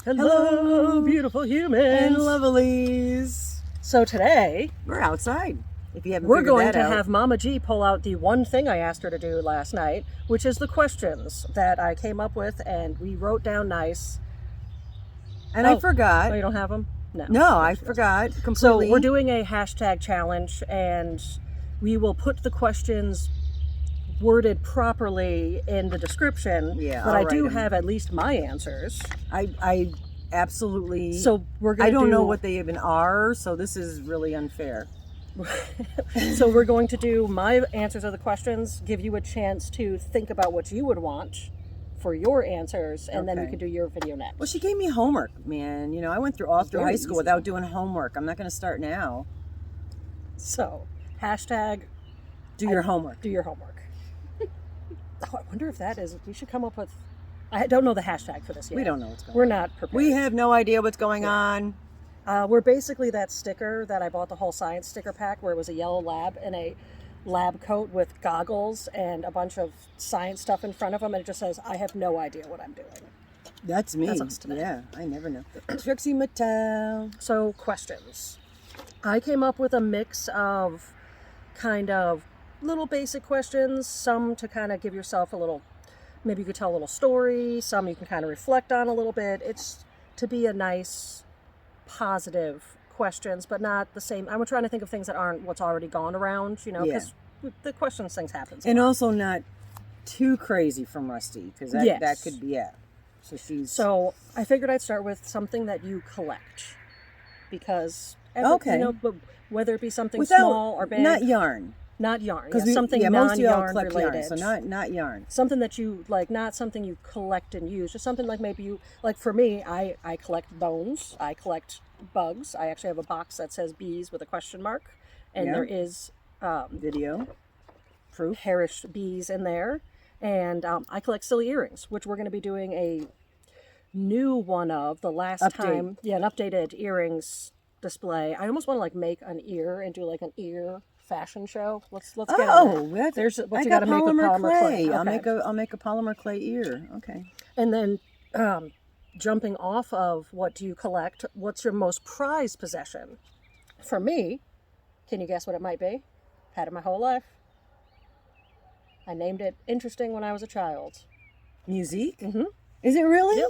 Hello, beautiful humans. And lovelies. So today, We're outside. If you haven't we're figured going that to out. have Mama G pull out the one thing I asked her to do last night, which is the questions that I came up with and we wrote down nice. And I forgot. Oh, you don't have them? No, I forgot So completely. we're doing a hashtag challenge and we will put the questions worded properly in the description. Yeah, but I'll I do write 'em. have at least my answers. I absolutely. So we're going I to don't know what they even are, so this is really unfair. So we're going to do my answers of the questions, give you a chance to think about what you would want for your answers, and then we Okay. can do your video next. Well, she gave me homework, man. You know, I went through all through Very high school easy. without doing homework. I'm not going to start now. So, hashtag Do your homework. do your homework. Oh, I wonder if that is, we should come up with, I don't know the hashtag for this yet. We don't know what's going We're on. not prepared. We have no idea what's going on. We're basically that sticker that I bought the whole science sticker pack where it was a yellow lab in a lab coat with goggles and a bunch of science stuff in front of them, and it just says, I have no idea what I'm doing. That's me. That's us today. Yeah, I never know. Trixie Mattel. So, questions. I came up with a mix of kind of little basic questions, some to kind of give yourself a little, maybe you could tell a little story, some you can kind of reflect on a little bit. It's to be a nice, positive questions, but not the same. I'm trying to think of things that aren't what's already gone around, you know, because the questions things happen. And also not too crazy from Rusty, because that could be it. So I figured I'd start with something that you collect, because Okay. you know, but whether it be something small or big, not yarn, not yarn, because something most of y'all non-yarn collect related. yarn, so not yarn. Something that you like, not something you collect and use, just something like maybe you like. For me, I collect bones, I collect bugs. I actually have a box that says bees with a question mark, and there is Video proof. perished bees in there. And I collect silly earrings, which we're going to be doing a new one of the last time. Yeah, an updated earrings display. I almost want to like make an ear and do like an ear fashion show. Let's get on that. There's what I you got gotta make with polymer polymer clay. I'll Okay. make a polymer clay ear. Okay. And then jumping off of what do you collect, what's your most prized possession? For me, can you guess what it might be? Had it my whole life. I named it interesting when I was a child. Musique? Mm-hmm. Is it really? Yep.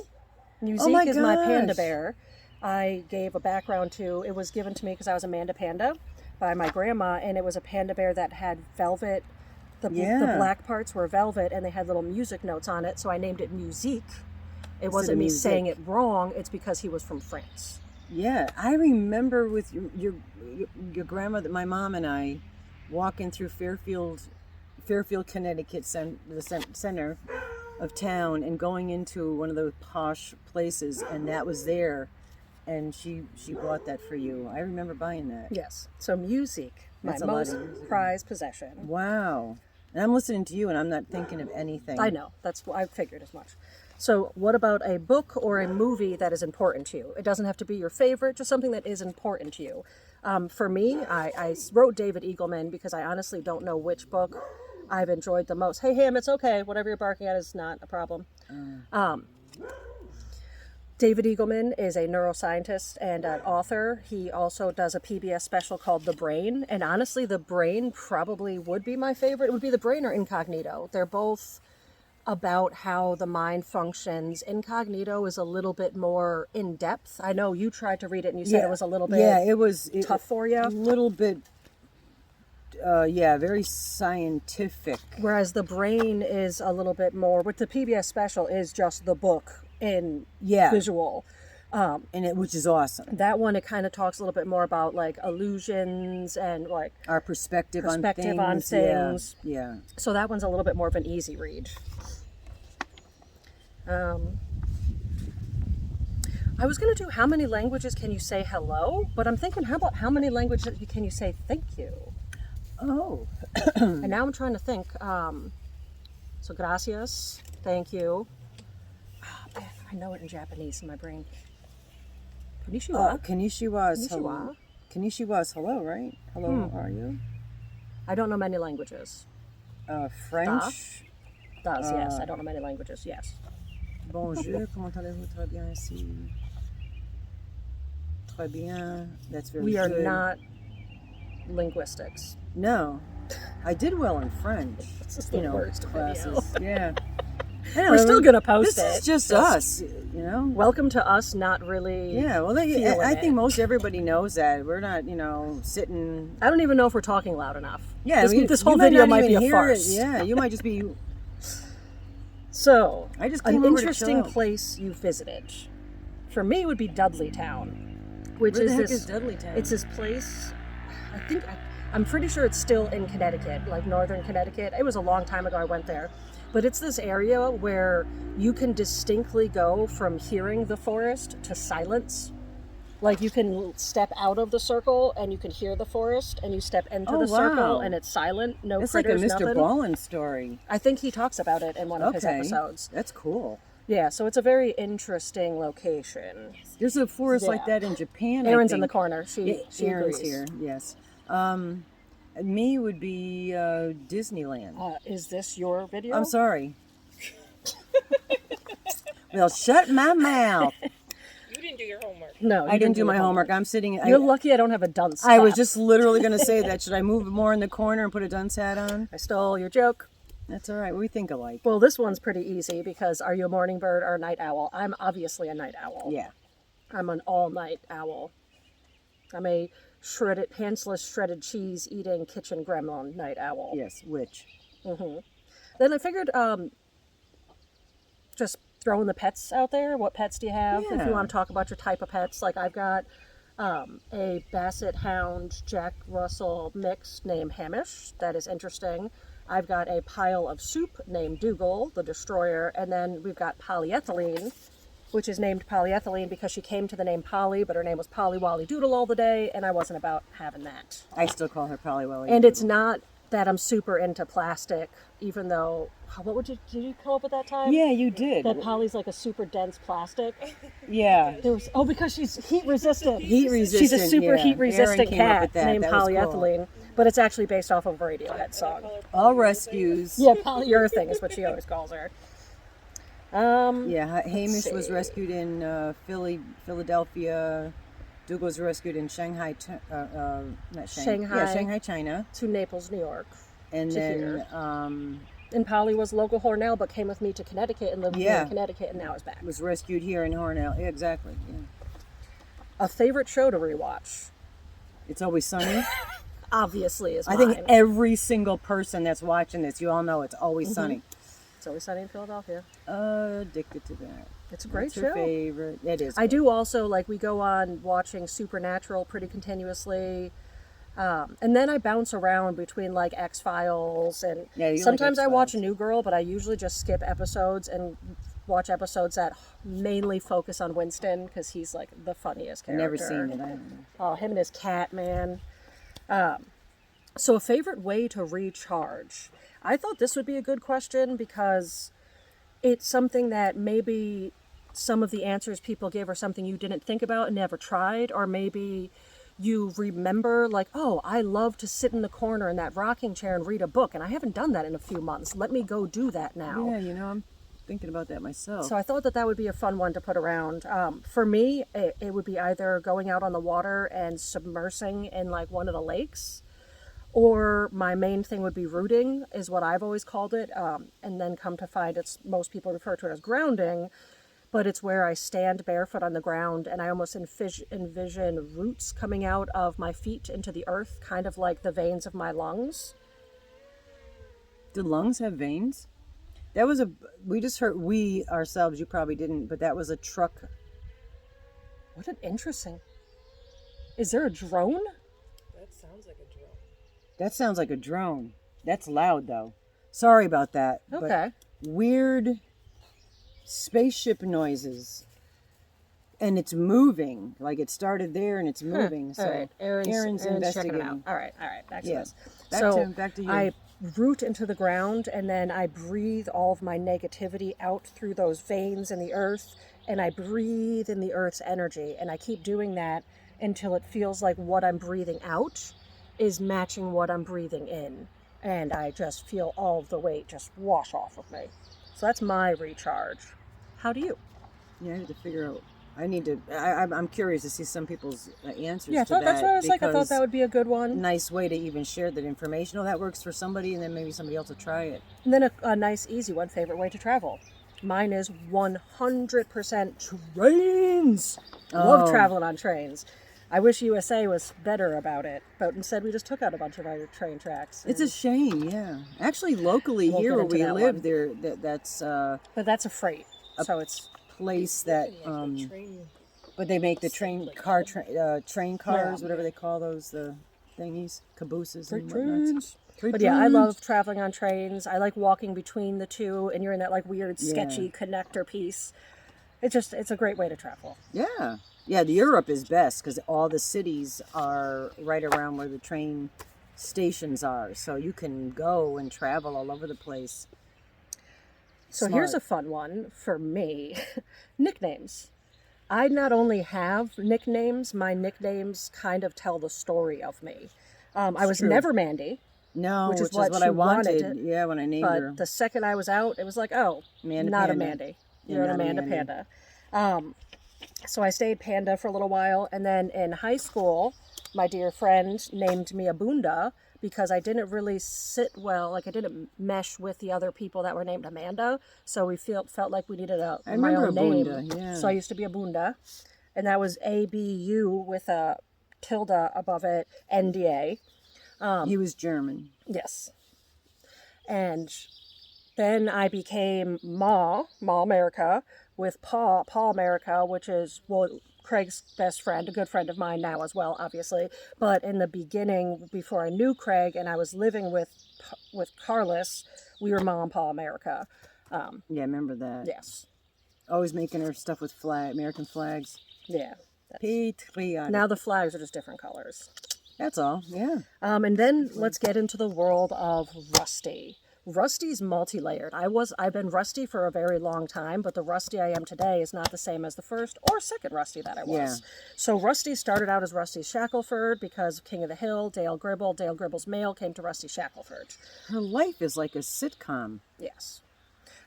Musique my is my panda gosh. bear. I gave a background to, it was given to me because I was Amanda Panda by my grandma, and it was a panda bear that had velvet. The black parts were velvet, and they had little music notes on it, so I named it Musique. It wasn't me saying it wrong, it's because he was from France. Yeah, I remember with your grandmother, my mom and I, walking through Fairfield, Connecticut, the center of town, and going into one of those posh places, and that was there, and she bought that for you. I remember buying that. Yes. So Musique, my That's a lot most of music. prized possession. Wow. And I'm listening to you, and I'm not thinking of anything. I know. That's I figured as much. So what about a book or a movie that is important to you? It doesn't have to be your favorite, just something that is important to you. For me, I wrote David Eagleman because I honestly don't know which book I've enjoyed the most. Hey, Ham, it's okay. Whatever you're barking at is not a problem. David Eagleman is a neuroscientist and an author. He also does a PBS special called The Brain. And honestly, The Brain probably would be my favorite. It would be The Brain or Incognito. They're both about how the mind functions. Incognito is a little bit more in depth. I know you tried to read it and you said it was a little bit it was tough for you. A little bit, very scientific. Whereas The Brain is a little bit more, with the PBS special, is just the book in visual. Which is awesome. That one, it kind of talks a little bit more about like illusions and like our perspective on things. Yeah. So that one's a little bit more of an easy read. I was going to do how many languages can you say hello, but I'm thinking, how about how many languages can you say thank you? Oh. And now I'm trying to think. So gracias, thank you. Oh, man, I know it in Japanese in my brain. Konnichiwa. Konnichiwa is hello. Konnichiwa. Konnichiwa is hello, right? Hello, how are you? I don't know many languages. French. Does, yes. I don't know many languages, yes. Bonjour, comment allez-vous? Très bien ici. Très bien. That's very We are good. not linguistics. No. I did well in French. This is the worst classes. video. Yeah. I know, We're still gonna post this it. is just us, you know? Welcome to us not really. Yeah, well, feeling I it. think most everybody knows that. We're not, sitting. I don't even know if we're talking loud enough. Yeah, this whole you might video not might even be a hear farce. it. Yeah, you might just be. So, I just an came over to interesting chill. place you visited. For me, would be Dudleytown, which Where is the heck this. is Dudleytown? It's this place. I'm pretty sure it's still in Connecticut, like northern Connecticut. It was a long time ago I went there, but it's this area where you can distinctly go from hearing the forest to silence. Like you can step out of the circle and you can hear the forest, and you step into the circle wow. and it's silent, no It's like a critters, Mr. nothing. Ballin story. I think he talks about it in one of his Okay. episodes. That's cool. Yeah, so it's a very interesting location. There's a forest Yeah. like that in Japan. Erin's I in the think. corner. Yeah, She Erin's agrees. here. Yes. Me would be Disneyland. Is this your video? I'm sorry. Well, shut my mouth. You didn't do your homework. No, you I didn't do my your homework. I'm sitting. You're lucky I don't have a dunce I was cap. just literally going to say that. Should I move more in the corner and put a dunce hat on? I stole your joke. That's all right. We think alike. Well, this one's pretty easy because are you a morning bird or a night owl? I'm obviously a night owl. Yeah. I'm an all-night owl. I'm a pantsless shredded cheese eating kitchen gremlin night owl. Yes. Which? Then I figured just throwing the pets out there. What pets do you have? If Yeah. you want to talk about your type of pets, like I've got a Basset Hound Jack Russell mix named Hamish. That is interesting. I've got a pile of soup named Dougal, the Destroyer, and then we've got Polyethylene, which is named Polyethylene because she came to the name Polly, but her name was Polly Wally Doodle all the day, and I wasn't about having that. I still call her Polly Welly. And it's not that I'm super into plastic, even though, did you come up with that time? Yeah, you did. That Polly's like a super dense plastic. Yeah. Because she's heat resistant. Heat resistant. She's a super yeah. heat resistant Erin came up cat with that. named That was cool. Polyethylene, but it's actually based off of a Radiohead song. All rescues. Yeah, polyurethane is what she always calls her. Yeah, Hamish was see. rescued in Philadelphia. Dougal was rescued in Shanghai, not Shanghai. Yeah, Shanghai, China. To Naples, New York. And To then, here. And Polly was local Hornell, but came with me to Connecticut and lived Yeah. in Connecticut, and now is back. was rescued here in Hornell. Yeah, exactly. Yeah. A favorite show to rewatch, It's Always Sunny. obviously, is I mine. think every single person that's watching this, you all know It's Always Sunny. It's Always Sunny in Philadelphia. Addicted to that. It's a great That's her show. favorite. It is. I do also, like, we go on watching Supernatural pretty continuously. And then I bounce around between, like, X-Files. And Yeah, you like sometimes I watch X-Files. New Girl, but I usually just skip episodes and watch episodes that mainly focus on Winston because he's, like, the funniest I've never character. seen it. I don't know. Oh, him and his cat, man. So a favorite way to recharge. I thought this would be a good question because it's something that maybe some of the answers people give are something you didn't think about and never tried, or maybe you remember like, oh, I love to sit in the corner in that rocking chair and read a book, and I haven't done that in a few months. Let me go do that now. Yeah, I'm thinking about that myself. So I thought that would be a fun one to put around. For me, it would be either going out on the water and submersing in like one of the lakes, or my main thing would be rooting, is what I've always called it. And then come to find most people refer to it as grounding, but it's where I stand barefoot on the ground and I almost envision roots coming out of my feet into the earth, kind of like the veins of my lungs. Do lungs have veins? That was we just heard, we ourselves, you probably didn't, but that was a truck. What an interesting. Is there a drone? That sounds like a drill. That sounds like a drone. That's loud though. Sorry about that. but Okay. Weird spaceship noises. And it's moving. Like it started there and it's moving. So All right, Erin's checking investigating. it out. All right, back to Yes. this. Back to you. I root into the ground and then I breathe all of my negativity out through those veins in the earth, and I breathe in the earth's energy, and I keep doing that until it feels like what I'm breathing out is matching what I'm breathing in, and I just feel all of the weight just wash off of me. So that's my recharge. How do you? Yeah, I need to figure out. I'm curious to see some people's answers Yeah, to that. that's what I was like. I thought because that would be a good a one. nice way to even share that information. Oh, that works for somebody, and then maybe somebody else will try it. And then a nice, easy one, favorite way to travel. Mine is 100% trains. Love Oh. traveling on trains. I wish USA was better about it, but instead we just took out a bunch of our train tracks. It's a shame, yeah. Actually, locally We'll here get where into we that live, one. that's But that's a freight, so it's place that Like the train. but they make the train cars, Yeah. whatever they call those, the thingies, cabooses and freight whatnot. trains. Freight But yeah, I trains. love traveling on trains. I like walking between the two, and you're in that like weird, Yeah. sketchy connector piece. It's a great way to travel. Yeah, yeah. The Europe is best because all the cities are right around where the train stations are, so you can go and travel all over the place. So here's a Smart. fun one for me. Nicknames. I not only have nicknames, my nicknames kind of tell the story of me. I was true. never Mandy, No, which is which what I she wanted wanted. it, Yeah, when I named her. but the second I was out, it was like, oh, Amanda not a Panda. Mandy. Yeah, You're an not a Amanda Mandy. Panda. So I stayed Panda for a little while, and then in high school, my dear friend named me Abunda because I didn't really sit well, like I didn't mesh with the other people that were named Amanda. So we felt like we needed I my remember own name. Abunda, yeah. So I used to be Abunda, and that was ABU with a tilde above it, NDA. He was German. Yes, and then I became Ma America, with Paul America, which is, well, Craig's best friend, a good friend of mine now as well, obviously. But in the beginning, before I knew Craig and I was living with Carlos, we were Ma and Paul America. Yeah, I remember that. Yes. Always making her stuff with American flags. Yeah. Patriotic. Now the flags are just different colors. That's all. Yeah. And then let's get into the world of Rusty. Rusty's multi-layered. I've been Rusty for a very long time, but the Rusty I am today is not the same as the first or second Rusty that I was. Yeah. So Rusty started out as Rusty Shackelford because of King of the Hill, Dale Gribble's mail came to Rusty Shackelford. Her life is like a sitcom. Yes.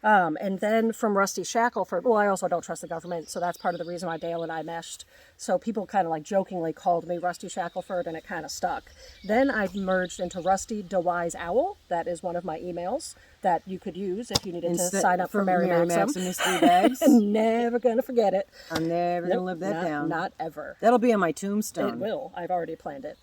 And then from Rusty Shackelford, well, I also don't trust the government, so that's part of the reason why Dale and I meshed. So people kind of like jokingly called me Rusty Shackelford, and it kind of stuck. Then I merged into Rusty DeWise Owl. That is one of my emails that you could use if you needed to sign up for Mary Maxim. Mystery Bags. Never gonna forget it. I'm never Nope, gonna live that down. Not ever. That'll be on my tombstone. It will. I've already planned it.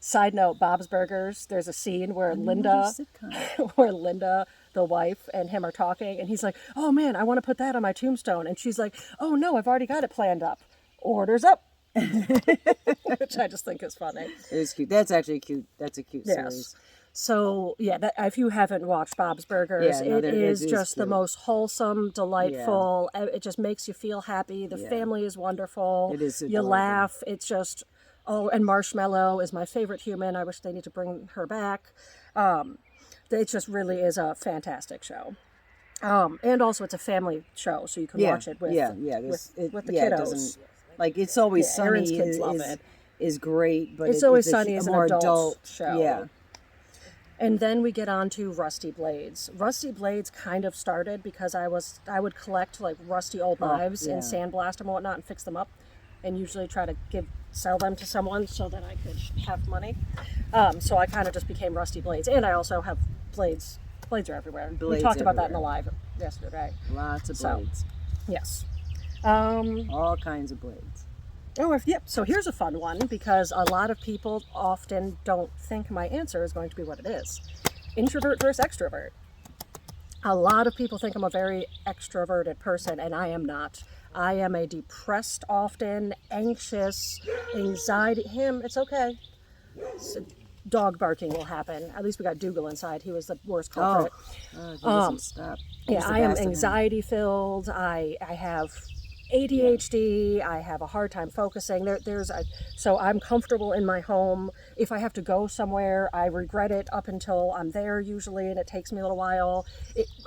Side note, Bob's Burgers, there's a scene where Another sitcom. Linda, the wife, and him are talking, and he's like, oh man, I want to put that on my tombstone. And she's like, oh no, I've already got it planned up. Orders up. Which I just think is funny. It is cute. That's actually cute. That's a cute series. So, yeah, if you haven't watched Bob's Burgers, Yeah, no, it it is is just the cute. most wholesome, delightful. It just makes you feel happy. The family is wonderful. It is You adorable. laugh. It's just, oh, and Marshmallow is my favorite human. I wish they need to bring her back. It just really is a fantastic show. And also it's a family show, so you can watch it with the It kiddos. doesn't, like, It's Always Yeah, Sunny Aaron's kids love it. is great, but It's Always a Sunny is an more adult show. Yeah. And then we get on to Rusty Blades. Rusty Blades kind of started because I would collect like rusty old knives and sandblast them and whatnot and fix them up, and usually try to sell them to someone so that I could have money. So I kind of just became Rusty Blades, and I also have blades. Blades are everywhere. We Blades talked about that in the everywhere. live yesterday. Lots of So- blades. Yes. All kinds of blades. Yep. So here's a fun one because a lot of people often don't think my answer is going to be what it is. Introvert versus extrovert. A lot of people think I'm a very extroverted person, and I am not. I am a depressed, often anxious, anxiety. It's okay. Dog barking will happen. At least we got Dougal inside. He was the worst culprit. He doesn't stop. Yeah, He's the I am best of him. anxiety filled. I have ADHD. I have a hard time focusing. So I'm comfortable in my home. If I have to go somewhere, I regret it up until I'm there usually, and it takes me a little while.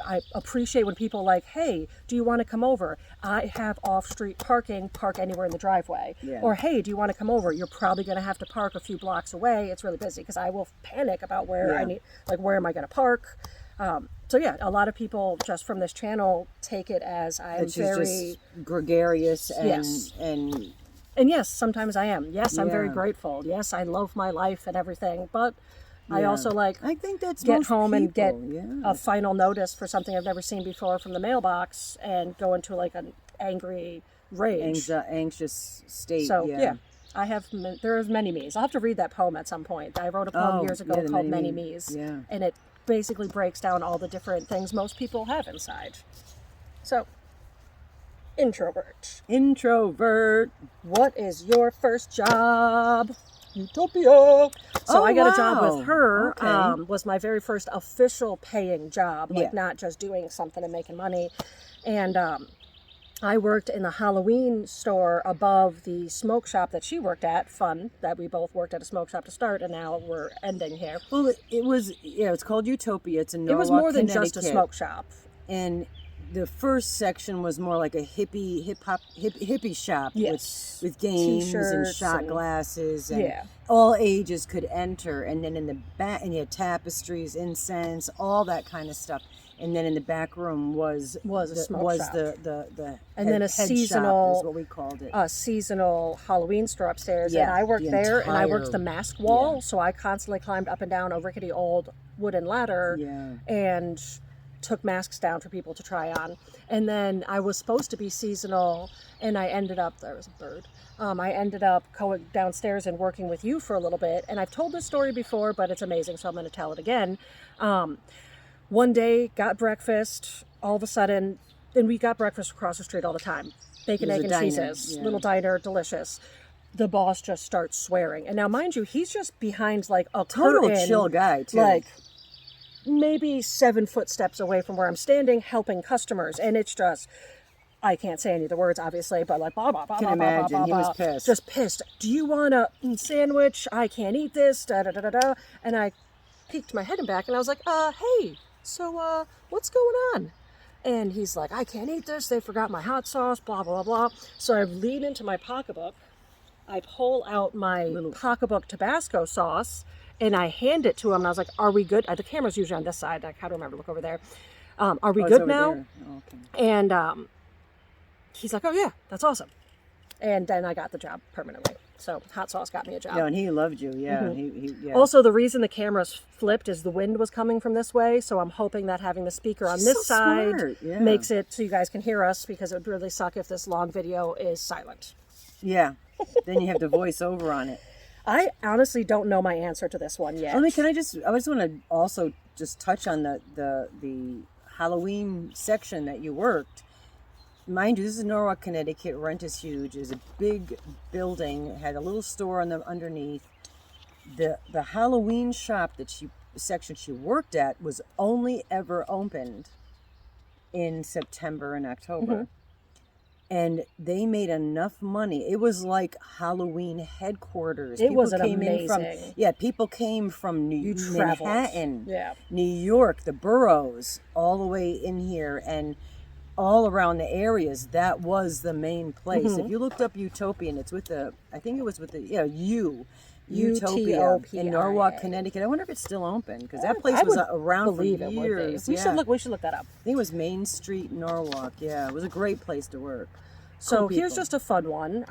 I appreciate when people are like, hey, do you want to come over? I have off-street parking, park anywhere in the driveway. Yeah. Or, hey, do you want to come over? You're probably going to have to park a few blocks away. It's really busy because I will panic about where I need, like, where am I going to park? So yeah, a lot of people just from this channel take it as I'm That she's very just gregarious and Yes. and and yes, sometimes I am. Yes, I'm very Yeah. grateful. Yes, I love my life and everything, but I yeah. also like I think that's get most home and get people, yeah. a final notice for something I've never seen before from the mailbox and go into like an angry rage. Anxious state. So yeah. I have there's many me's. I'll have to read that poem at some point. I wrote a poem Oh, years ago yeah, the called Many Many Me's. Me's, Yeah. and it basically breaks down all the different things most people have inside. So, introvert. Introvert. What is your first job? Utopia. So Oh, I got a job wow. with her. Okay. Was my very first official paying job, like Yeah. not just doing something and making money. And I worked in the Halloween store above the smoke shop that she worked at. Fun that we both worked at a smoke shop to start, and now we're ending here. Well, it was, it's called Utopia. It's in Norwalk, It was more than just a Connecticut. smoke shop. And the first section was more like a hippie shop Yes. with games and T-shirts shot and- glasses and Yeah. all ages could enter. And then in the back, and you had tapestries, incense, all that kind of stuff. And then in the back room was a the, smoke was shop. the And then a head shop seasonal- is what we called it. A seasonal Halloween store upstairs, Yeah, and I worked the there, and I worked entire- the mask wall, yeah. so I constantly climbed up and down a rickety old wooden ladder Yeah. and took masks down for people to try on. And then I was supposed to be seasonal, and I ended up, there was a bird, I ended up going downstairs and working with you for a little bit, and I've told this story before, but it's amazing, so I'm going to tell it again. One day, got breakfast, all of a sudden, and we got breakfast across the street all the time. Bacon, It was egg, a and diner, cheeses. yeah. Little diner, delicious. The boss just starts swearing. And now, mind you, he's just behind like a Total curtain, chill guy, too. like maybe 7 footsteps away from where I'm standing, helping customers. And it's just, I can't say any of the words, obviously, but like, blah, blah, blah, Can blah, blah, imagine. blah, He blah, was blah. pissed. Just pissed. Do you want a sandwich? I can't eat this, da, da, da, da, da. And I peeked my head in back, and I was like, hey, so, what's going on? And he's like, I can't eat this. They forgot my hot sauce, blah, blah, blah. So I lean into my pocketbook. I pull out my pocketbook Tabasco sauce, and I hand it to him. And I was like, are we good? The camera's usually on this side. I can't remember to look over there. Are we Oh, it's good over now? there. Oh, okay. And he's like, oh, yeah, that's awesome. And then I got the job permanently. So hot sauce got me a job. No, and he loved you. Yeah. Mm-hmm. Yeah. Also, the reason the camera's flipped is the wind was coming from this way, so I'm hoping that having the speaker on She's this so side smart, yeah. makes it so you guys can hear us, because it would really suck if this long video is silent. Yeah. Then you have to voice over on it. I honestly don't know my answer to this one yet. I just want to also just touch on the Halloween section that you worked. Mind you, this is Norwalk, Connecticut. Rent is huge. It's a big building. It had a little store on the underneath. The Halloween shop section she worked at was only ever opened in September and October. And they made enough money. It was like Halloween headquarters. It was amazing. People came from traveled. Manhattan, Yeah. New York, the boroughs, all the way in here, and all around the areas. That was the main place. If you looked up Utopian, it's with I think it was with Utopia UTOPIA. in Norwalk, Connecticut. I wonder if it's still open, because that place I was would around for believe it would be. years. We Yeah. should look that up. I think it was Main Street, Norwalk. Yeah, it was a great place to work. So Cool here's people. just a fun one.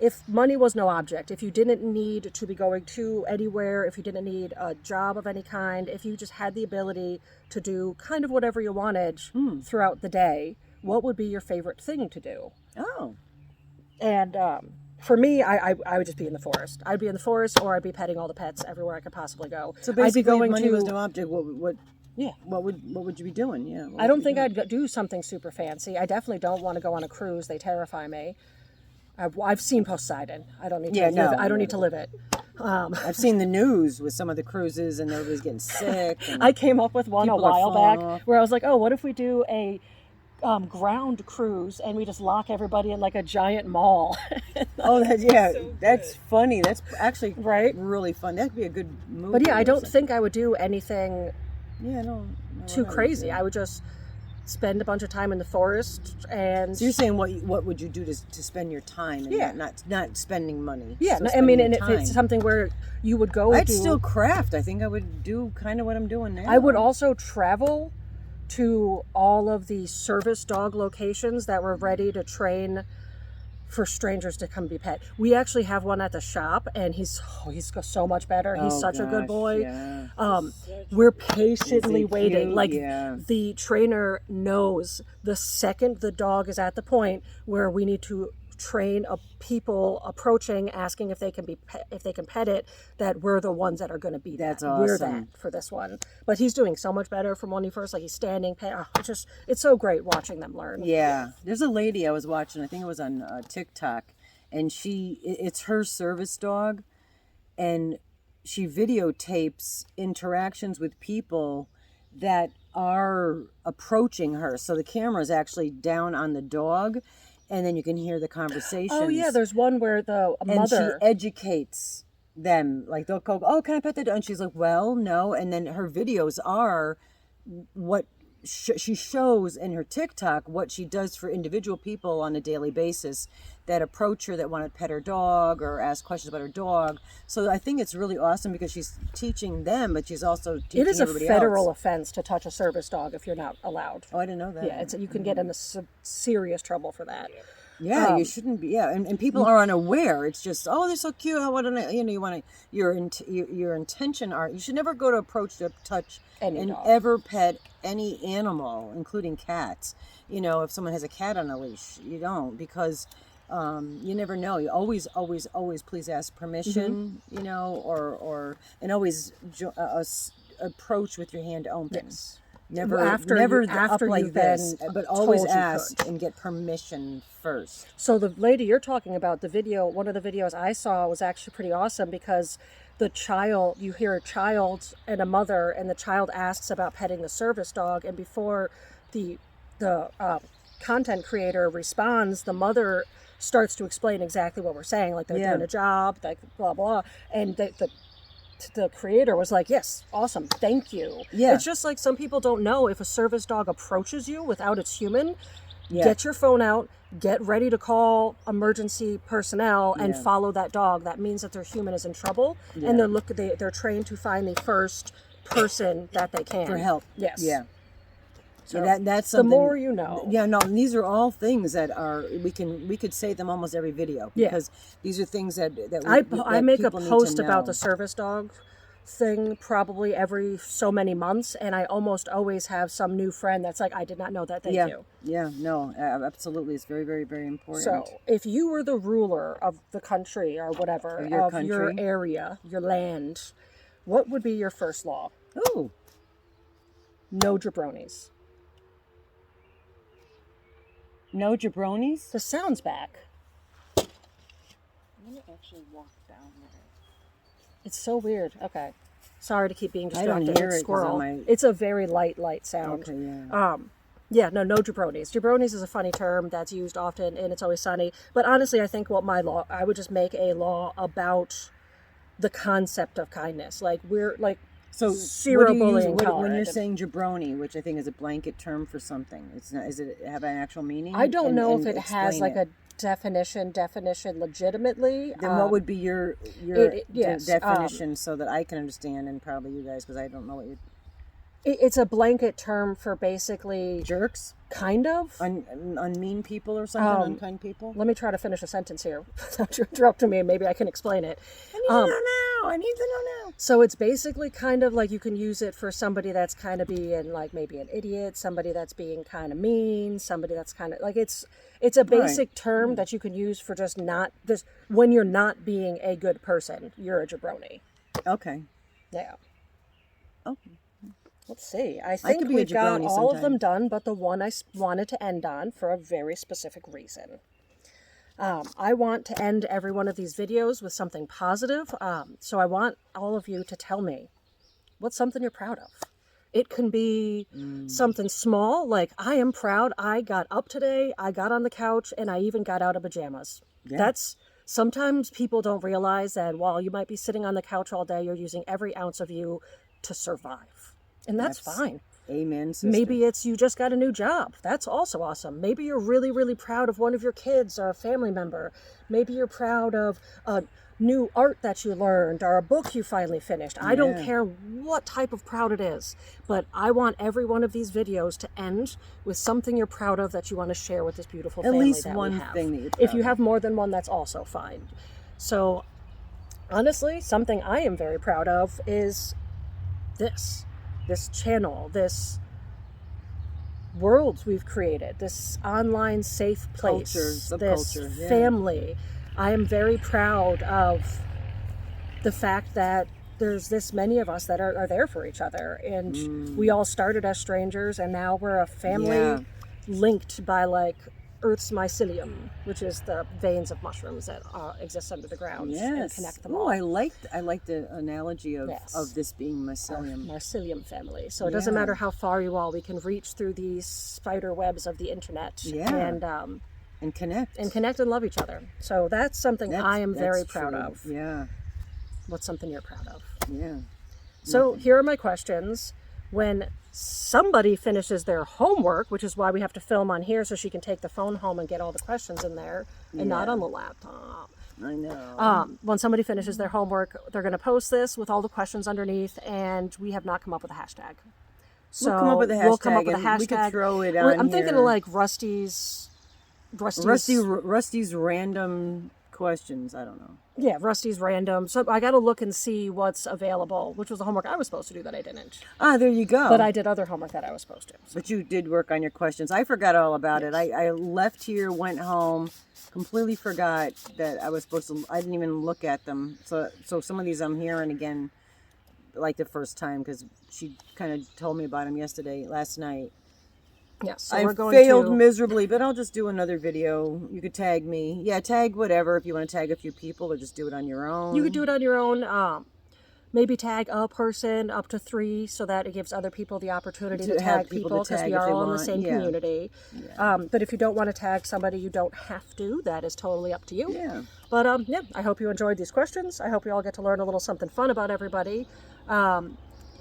If money was no object, if you didn't need to be going to anywhere, if you didn't need a job of any kind, if you just had the ability to do kind of whatever you wanted throughout the day, what would be your favorite thing to do? Oh, And for me, I would just be in the forest. I'd be in the forest, or I'd be petting all the pets everywhere I could possibly go. so I'd be basically, going if money to. was no object. What Yeah. What would you be doing? Yeah. what I would don't you think do? I'd do something super fancy. I definitely don't want to go on a cruise. They terrify me. I've seen Poseidon. I don't need to Yeah, live no, it. I don't no. need to live it. I've seen the news with some of the cruises, and everybody's getting sick. And I came up with one a People are while falling back off. where I was like, oh, what if we do a ground cruise and we just lock everybody in like a giant mall? oh, that's funny. That's actually Right? really fun. That'd be a good movie. But yeah, I or don't something. think I would do anything Yeah, no, too I crazy. would I would just spend a bunch of time in the forest. And So you're saying what would you do to spend your time? And Yeah. not spending money. yeah, so no, I spending mean, your and if it's time. something where you would go I'd do, still craft. I think I would do kind of what I'm doing now. I would also travel to all of the service dog locations that were ready to train for strangers to come be pet. We actually have one at the shop, and he's so much better. He's Oh, such a good gosh, boy. yeah. We're patiently Is he waiting. cute? Like Yeah. the trainer knows the second the dog is at the point where we need to train people approaching, asking if they can if they can pet it, that we're the ones that are going to be That's that. We're awesome. that for this one. But he's doing so much better from when he first, like he's standing. It's so great watching them learn. Yeah, there's a lady I was watching. I think it was on TikTok, and it's her service dog, and she videotapes interactions with people that are approaching her. So the camera is actually down on the dog, and then you can hear the conversations. Oh yeah, there's one where a and mother. she educates them. Like they'll go, "Oh, can I pet the dog?" And she's like, "Well, no." And then her videos are what she shows in her TikTok, what she does for individual people on a daily basis that approach her, that want to pet her dog or ask questions about her dog. So I think it's really awesome because she's teaching them, but she's also teaching It is a everybody federal else. offense to touch a service dog if you're not allowed. Oh, I didn't know that. Yeah, you can get into serious trouble for that. Yeah, you shouldn't be. Yeah, and people are unaware. It's just, oh, they're so cute. How want to, you want to your intention are. You should never go to approach to touch Any and dog. ever pet any animal, including cats. If someone has a cat on a leash, you don't, because you never know. You always please ask permission. Mm-hmm. And always approach with your hand open. Yes. Never After up like you've this, been but always told you ask could. and get permission first. So the lady you're talking about, one of the videos I saw was actually pretty awesome because you hear a child and a mother, and the child asks about petting the service dog, and before the content creator responds, the mother starts to explain exactly what we're saying, like they're doing a job, like blah blah, and the creator was like, yes, awesome, thank you. Yeah. It's just like some people don't know if a service dog approaches you without its human, Yeah. get your phone out, get ready to call emergency personnel and Yeah. follow that dog. That means that their human is in trouble, and they're trained to find the first person that they can For help. Yes. Yeah. So That's the something. more you know. Yeah, no, and these are all things that are we could say them almost every video Yeah. because these are things that I make a people need to post about know. the service dog thing probably every so many months, and I almost always have some new friend that's like, I did not know that. Thank you. Yeah, no, absolutely, it's very, very, very important. So if you were the ruler of the country or whatever, Of your your country? area, your land, what would be your first law? Ooh, No jabronis. no jabronis. The sound's back. I'm gonna actually walk down there. It's so weird. Okay. Sorry to keep being I don't distracted. hear It's it 'cause of squirrel. my- It's a very light sound. Okay, yeah. No jabronis. Jabronis is a funny term that's used often in It's Always Sunny. But honestly, I think I would just make a law about the concept of kindness. Like we're like So zero what do you use bullying when you're tolerant. saying jabroni, which I think is a blanket term for something? It's not. Is it have an actual meaning? I don't know And if it has explain like it. a definition legitimately. Then what would be your yes, definition so that I can understand and probably you guys because I don't know what you It's a blanket term for basically jerks, kind of. unmean people or something, unkind people. Let me try to finish a sentence here. Don't you interrupt me. Maybe I can explain it. I need to know now. So it's basically kind of like you can use it for somebody that's kind of being like maybe an idiot, somebody that's being kind of mean, somebody that's kind of like it's a basic term that you can use for just when you're not being a good person, you're a jabroni. Okay. Yeah. Okay. Let's see. I I think could be a we've got jabroni all of them sometime. done, but the one I wanted to end on for a very specific reason. I want to end every one of these videos with something positive. So I want all of you to tell me what's something you're proud of. It can be something small, like I am proud I got up today, I got on the couch, and I even got out of pajamas. Yeah. Sometimes people don't realize that while you might be sitting on the couch all day, you're using every ounce of you to survive. And that's fine. Amen, sister. Maybe it's you just got a new job. That's also awesome. Maybe you're really, really proud of one of your kids or a family member. Maybe you're proud of a new art that you learned or a book you finally finished. I don't Yeah. care what type of proud it is, but I want every one of these videos to end with something you're proud of that you want to share with this beautiful At family least that one we have. thing that you're If proud you of. have more than one, that's also fine. So honestly, something I am very proud of is this channel, this world we've created, this online safe place, Culture, this subculture, yeah. family. I am very proud of the fact that there's this many of us that are there for each other, and we all started as strangers, and now we're a family Yeah. linked by like Earth's mycelium, which is the veins of mushrooms that exist under the ground and Yes. connect them Oh, all. I like the analogy of, Yes. of this being mycelium. Mycelium family. So it doesn't Yeah. matter how far you all, we can reach through these spider webs of the internet Yeah. and Connect. connect and love each other. So that's something I am very proud true. of. Yeah. What's something you're proud of? Yeah. So here are my questions. When somebody finishes their homework, which is why we have to film on here so she can take the phone home and get all the questions in there and not Yeah. on the laptop. I know. When somebody finishes their homework, they're going to post this with all the questions underneath, and we have not come up with a hashtag. So We'll come up with a we'll come up hashtag with a and hashtag. we could throw it I'm on thinking here. of like Rusty's Rusty's random questions. I don't know. Yeah, Rusty's random. So I got to look and see what's available, which was the homework I was supposed to do that I didn't. Ah, there you go. But I did other homework that I was supposed to. So. But you did work on your questions. I forgot all about it. I left here, went home, completely forgot that I was supposed to. I didn't even look at them. So some of these I'm hearing again, like the first time, because she kind of told me about them last night. Yes, so I we're going failed to... miserably, but I'll just do another video. You could tag me. Yeah, tag whatever if you want to tag a few people, or just do it on your own. You could do it on your own. Maybe tag a person up to 3 so that it gives other people the opportunity to have tag people people to because tag we if are they all in the want, same yeah. community. But if you don't want to tag somebody, you don't have to. That is totally up to you. Yeah. But yeah, I hope you enjoyed these questions. I hope you all get to learn a little something fun about everybody.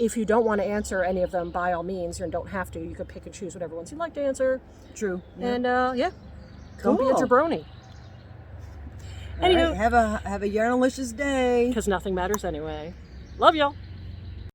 If you don't want to answer any of them, by all means, you don't have to. You could pick and choose whatever ones you'd like to answer. True. Yeah. And yeah, don't be a Cool. jabroni. All right, have a yarnalicious day. Because nothing matters anyway. Love y'all.